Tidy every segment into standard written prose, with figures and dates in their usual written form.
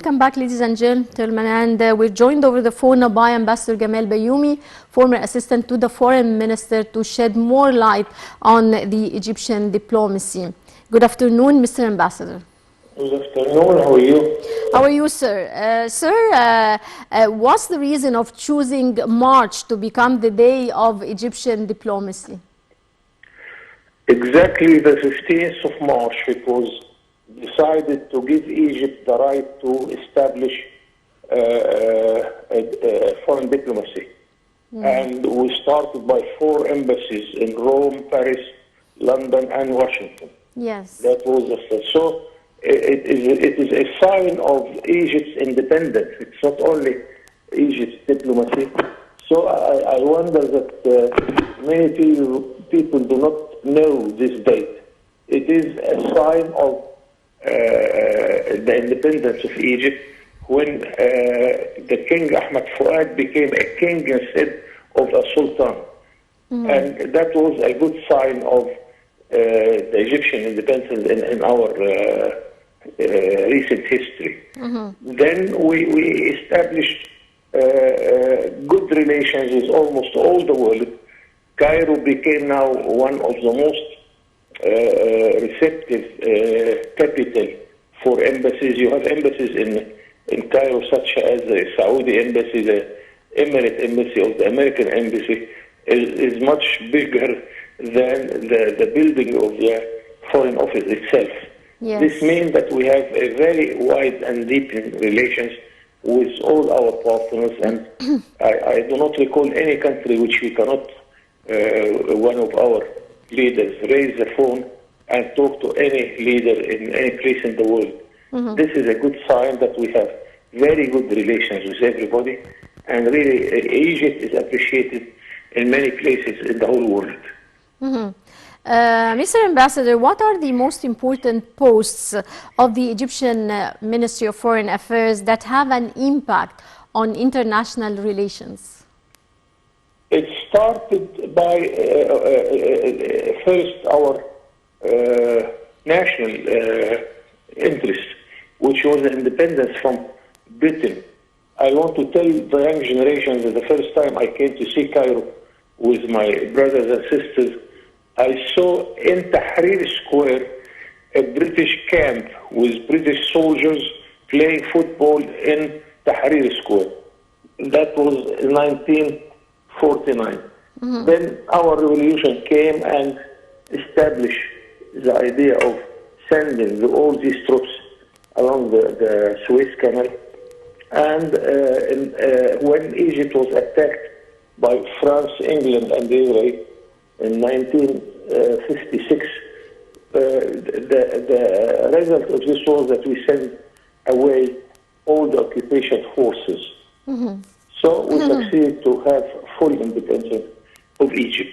Welcome back, ladies and gentlemen, and we're joined over the phone by Ambassador Gamal Bauomi, former assistant to the foreign minister, to shed more light on the Egyptian diplomacy. Good afternoon, Mr. Ambassador. Good afternoon. How are you? How are you, sir? What's the reason of choosing March to become the day of Egyptian diplomacy? Exactly the 15th of March, it was decided to give Egypt the right to establish foreign diplomacy. And we started by 4 embassies in Rome, Paris, London, and Washington. Yes. That was the start. So it is a sign of Egypt's independence. It's not only Egypt's diplomacy. So I wonder that many people do not know this date. It is a sign of the independence of Egypt when the King Ahmed Fuad became a king instead of a sultan. And that was a good sign of the Egyptian independence in our recent history. Then we established good relations with almost all the world. Cairo became now one of the most receptive capital for embassies. You have embassies in Cairo such as the Saudi embassy, the Emirate embassy, or the American embassy is much bigger than the building of the foreign office itself. Yes. This means that we have a very wide and deep relations with all our partners, and I do not recall any country which we cannot one of our leaders raise the phone and talk to any leader in any place in the world. This is a good sign that we have very good relations with everybody, and really Egypt is appreciated in many places in the whole world. Mr. Ambassador, what are the most important posts of the Egyptian Ministry of Foreign Affairs that have an impact on international relations? It started by first our national interest, which was independence from Britain. I want to tell the young generation that the first time I came to see Cairo with my brothers and sisters, I saw in Tahrir Square a British camp with British soldiers playing football in Tahrir Square. That was 1949. Then our revolution came and established the idea of sending all these troops along the Suez Canal. And when Egypt was attacked by France, England, and Israel in 1956, the result of this was that we sent away all the occupation forces. So we succeeded to have full independence of Egypt.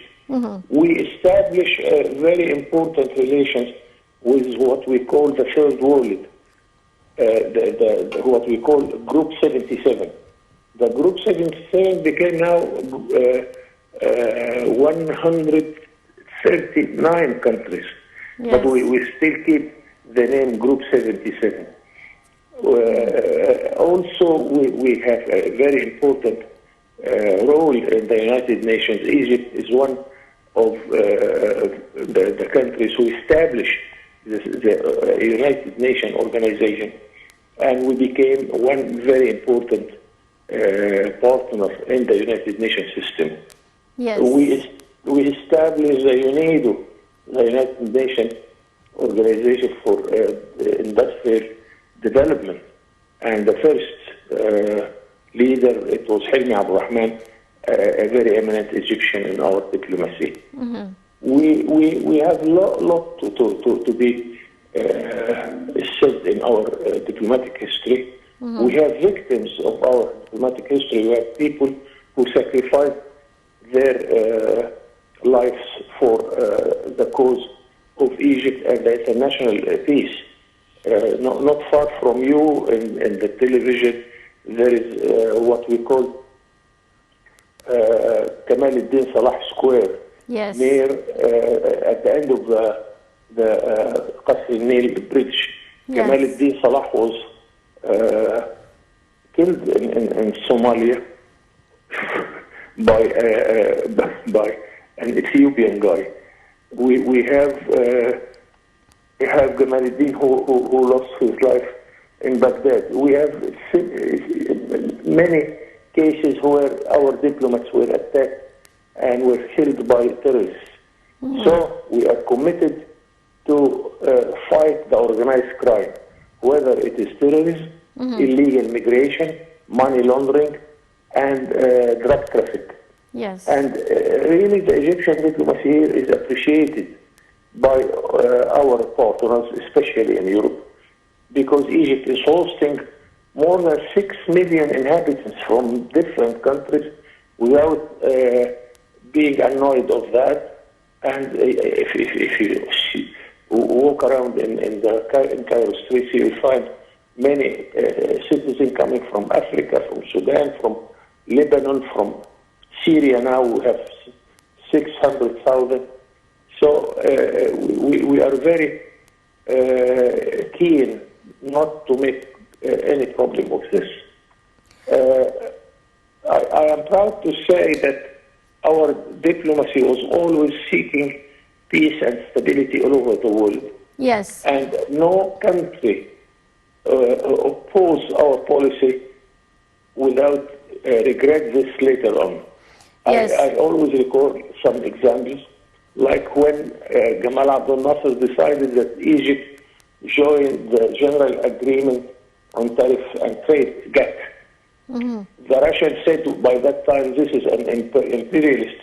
We established very important relations with what we call the Third World, what we call Group 77. The Group 77 became now 139 countries, but we still keep the name Group 77. Also, we have a very important role in the United Nations. Egypt is one of the countries who established the United Nations organization, and we became one very important partner in the United Nations system. Yes. We established the UNIDO, the United Nations Organization for Industrial Development, and the first leader, it was Hilmi Abdurrahman, a very eminent Egyptian in our diplomacy. We have a lot to be said in our diplomatic history. We have victims of our diplomatic history. We have people who sacrificed their lives for the cause of Egypt and the international peace. Not far from you in the television, there is what we call Gamal Salah Square. Yes. Near at the end of the Qasr al-Nil Bridge. Yes. Gamal Salah was killed in Somalia by an Ethiopian guy. We have Gamaluddin who lost his life in Baghdad. We have many cases where our diplomats were attacked and were killed by terrorists. So we are committed to fight the organized crime, whether it is terrorism, illegal migration, money laundering, and drug traffic. Yes. And really the Egyptian diplomacy here is appreciated by our partners, especially in Europe, because Egypt is hosting more than 6 million inhabitants from different countries without being annoyed of that. And if you walk around in Cairo streets, you will find many citizens coming from Africa, from Sudan, from Lebanon, from Syria. Now we have 600,000. So we are very keen not to make any problem of this. I am proud to say that our diplomacy was always seeking peace and stability all over the world. Yes. And no country opposed our policy without regret this later on. Yes. I always recall some examples, like when Gamal Abdel Nasser decided that Egypt joined the General Agreement on Tariff and Trade, GATT. The Russians said by that time, this is an imperialist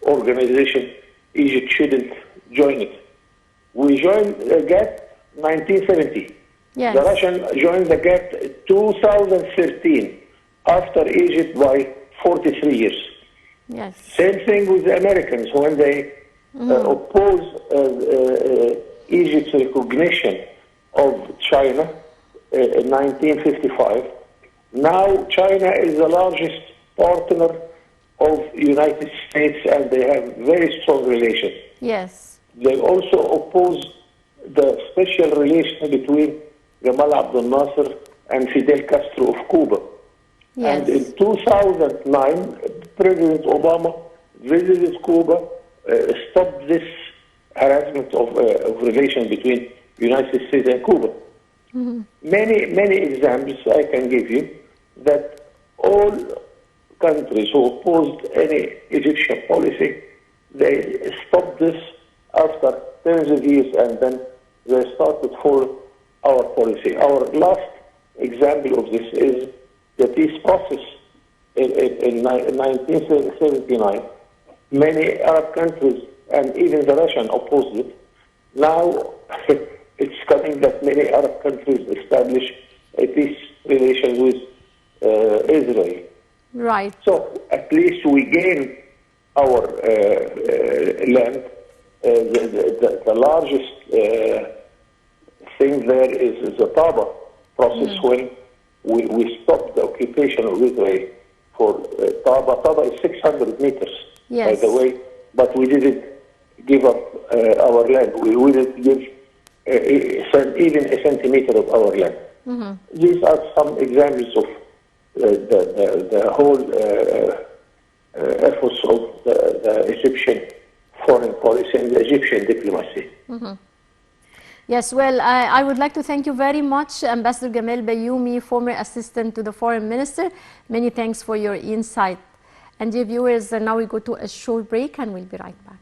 organization, Egypt shouldn't join it. We joined GATT 1970. Yes. The Russians joined the GATT 2013, after Egypt by 43 years. Yes. Same thing with the Americans when they opposed Egypt's recognition of China in 1955. Now China is the largest partner of United States and they have very strong relations. Yes. They also oppose the special relation between Gamal Abdel Nasser and Fidel Castro of Cuba. Yes. And in 2009, President Obama visited Cuba, stopped this harassment of relations between United States and Cuba. Many examples I can give you that all countries who opposed any Egyptian policy, they stopped this after tens of years and then they started for our policy. Our last example of this is the peace process in 1979. Many Arab countries and even the Russian opposed it. Now it's coming that many Arab countries establish a peace relation with Israel. Right. So at least we gain our land. The largest thing there is the Taba process when we stopped the occupation of Israel for Taba. Taba is 600 meters, Yes. by the way, but we didn't give up our land. We didn't give even a centimeter of our land. These are some examples of the whole efforts of the Egyptian foreign policy and the Egyptian diplomacy. Yes, well, I would like to thank you very much, Ambassador Gamal Bauomi, former assistant to the foreign minister. Many thanks for your insight. And dear viewers, now we go to a short break and we'll be right back.